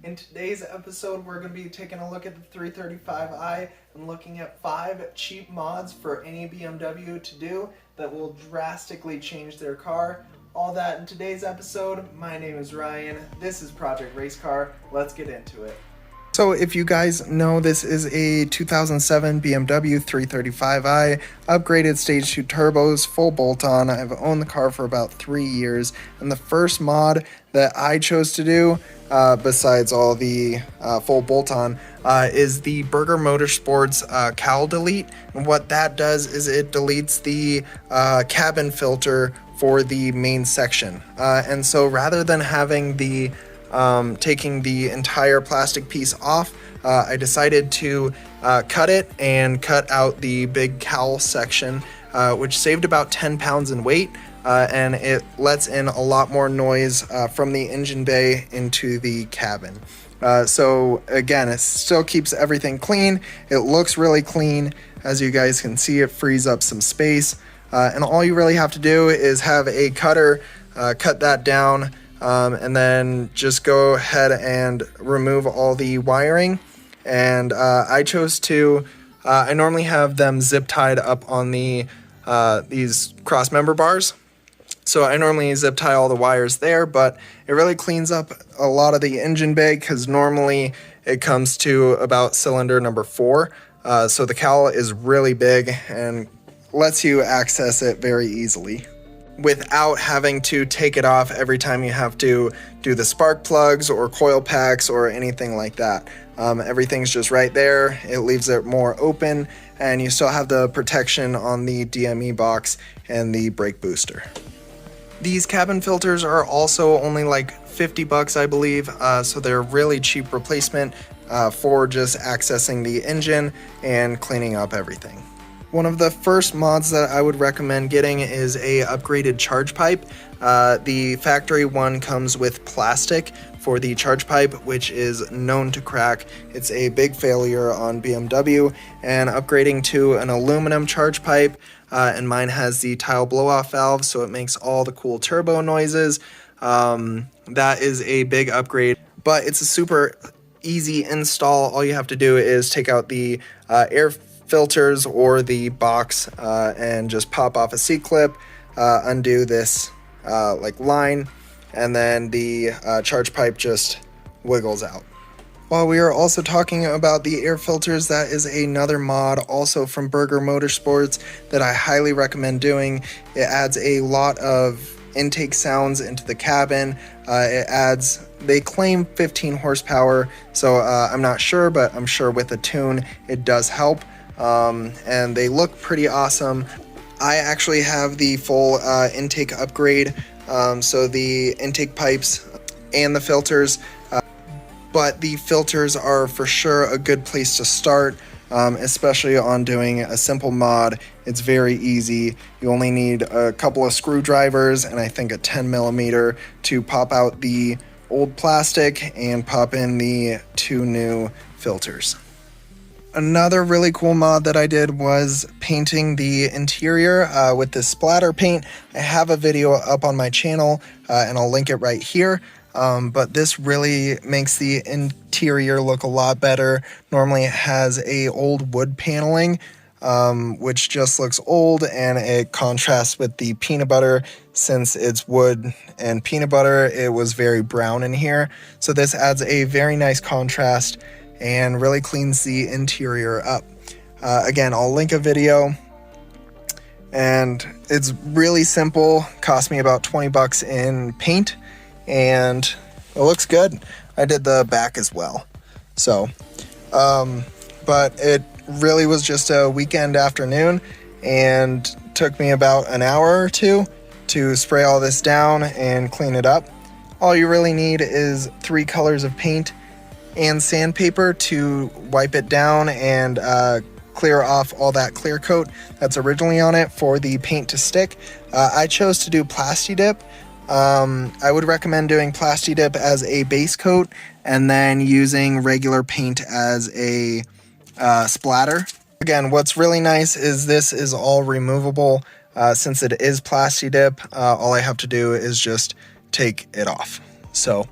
In today's episode, we're going to be taking a look at the 335i and looking at 5 cheap mods for any BMW to do that will drastically change their car. All that in today's episode. My name is Ryan. This is Project Race Car. Let's get into it. So if you guys know, this is a 2007 BMW 335i, upgraded stage 2 turbos, full bolt-on. I've owned the car for about 3 years, and the first mod that I chose to do, besides all the full bolt-on, is the Burger Motorsports cowl delete. And what that does is it deletes the cabin filter for the main section. And so rather than having the taking the entire plastic piece off, I decided to cut it and cut out the big cowl section, which saved about 10 pounds in weight, and it lets in a lot more noise from the engine bay into the cabin. So again, it still keeps everything clean. It looks really clean. As you guys can see, it frees up some space, and all you really have to do is have a cutter cut that down, and then just go ahead and remove all the wiring. And I chose to, I normally have them zip tied up on the these cross member bars. So I normally zip tie all the wires there, but it really cleans up a lot of the engine bay because normally it comes to about cylinder number 4. So the cowl is really big and lets you access it very easily without having to take it off every time you have to do the spark plugs or coil packs or anything like that. Everything's just right there. It leaves it more open, and you still have the protection on the DME box and the brake booster. These cabin filters are also only like 50 bucks, I believe, so they're a really cheap replacement for just accessing the engine and cleaning up everything. One of the first mods that I would recommend getting is a upgraded charge pipe. The factory one comes with plastic for the charge pipe, which is known to crack. It's a big failure on BMW, and upgrading to an aluminum charge pipe, and mine has the tile blow-off valve, so it makes all the cool turbo noises. That is a big upgrade, but it's a super easy install. All you have to do is take out the air filters or the box and just pop off a C-clip, undo this like line, and then the charge pipe just wiggles out. While we are also talking about the air filters, that is another mod also from Burger Motorsports that I highly recommend doing. It adds a lot of intake sounds into the cabin. They claim 15 horsepower, so I'm not sure, but I'm sure with a tune it does help. And they look pretty awesome. I actually have the full intake upgrade, so the intake pipes and the filters, but the filters are for sure a good place to start, especially on doing a simple mod. It's very easy. You only need a couple of screwdrivers and I think a 10mm to pop out the old plastic and pop in the 2 new filters. Another really cool mod that I did was painting the interior with this splatter paint. I have a video up on my channel and I'll link it right here. But this really makes the interior look a lot better. Normally it has a old wood paneling, which just looks old, and it contrasts with the peanut butter. Since it's wood and peanut butter, it was very brown in here. So this adds a very nice contrast and really cleans the interior up. Again, I'll link a video, and it's really simple. Cost me about 20 bucks in paint, and it looks good. I did the back as well. So, but it really was just a weekend afternoon and took me about an hour or 2 to spray all this down and clean it up. All you really need is 3 colors of paint and sandpaper to wipe it down and clear off all that clear coat that's originally on it for the paint to stick. I chose to do Plasti-Dip. I would recommend doing Plasti-Dip as a base coat and then using regular paint as a splatter. Again, what's really nice is this is all removable. Since it is Plasti-Dip, all I have to do is just take it off. So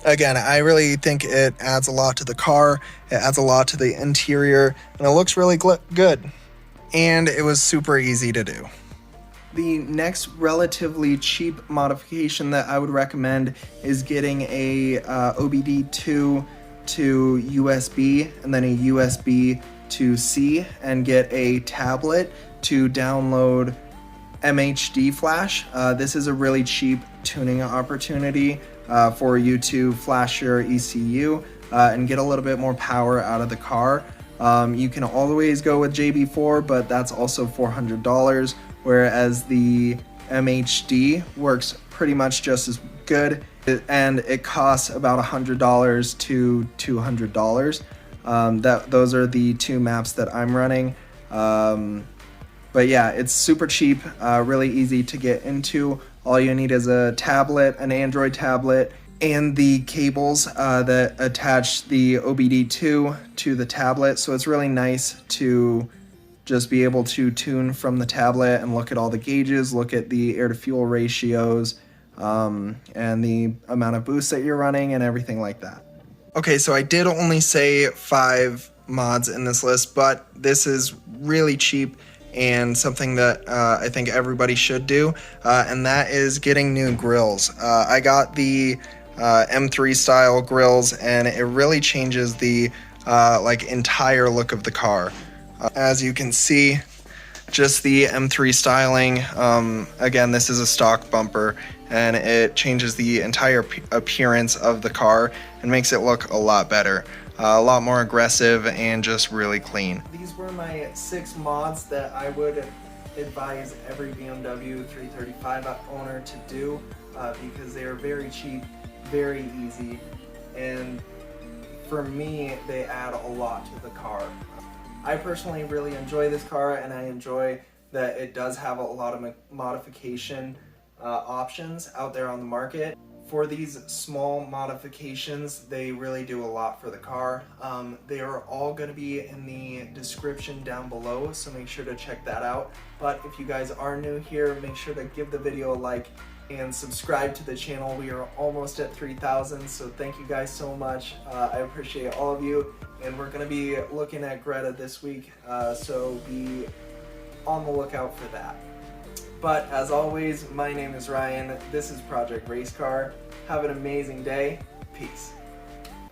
Again, I really think it adds a lot to the car, it adds a lot to the interior, and it looks really good. And it was super easy to do. The next relatively cheap modification that I would recommend is getting a OBD2 to USB and then a USB to C, and get a tablet to download MHD flash. This is a really cheap tuning opportunity for you to flash your ECU and get a little bit more power out of the car. You can always go with JB4, but that's also $400, whereas the MHD works pretty much just as good, and it costs about $100 to $200. Those are the two maps that I'm running. But yeah, it's super cheap, really easy to get into. All you need is a tablet, an Android tablet, and the cables that attach the OBD2 to the tablet. So it's really nice to just be able to tune from the tablet and look at all the gauges, look at the air to fuel ratios, and the amount of boost that you're running and everything like that. Okay, so I did only say 5 mods in this list, but this is really cheap and something that I think everybody should do, and that is getting new grills. I got the M3 style grills, and it really changes the entire look of the car. As you can see, just the M3 styling, again, this is a stock bumper, and it changes the entire appearance of the car and makes it look a lot better, a lot more aggressive, and just really clean. These were my 6 mods that I would advise every BMW 335 owner to do, because they are very cheap, very easy, and for me, they add a lot to the car. I personally really enjoy this car, and I enjoy that it does have a lot of modification options out there on the market. For these small modifications, they really do a lot for the car. They are all going to be in the description down below, so make sure to check that out. But if you guys are new here, make sure to give the video a like and subscribe to the channel. We are almost at 3,000, so thank you guys so much. I appreciate all of you, and we're going to be looking at Greta this week, so be on the lookout for that. But as always, my name is Ryan. This is Project Race Car. Have an amazing day. Peace.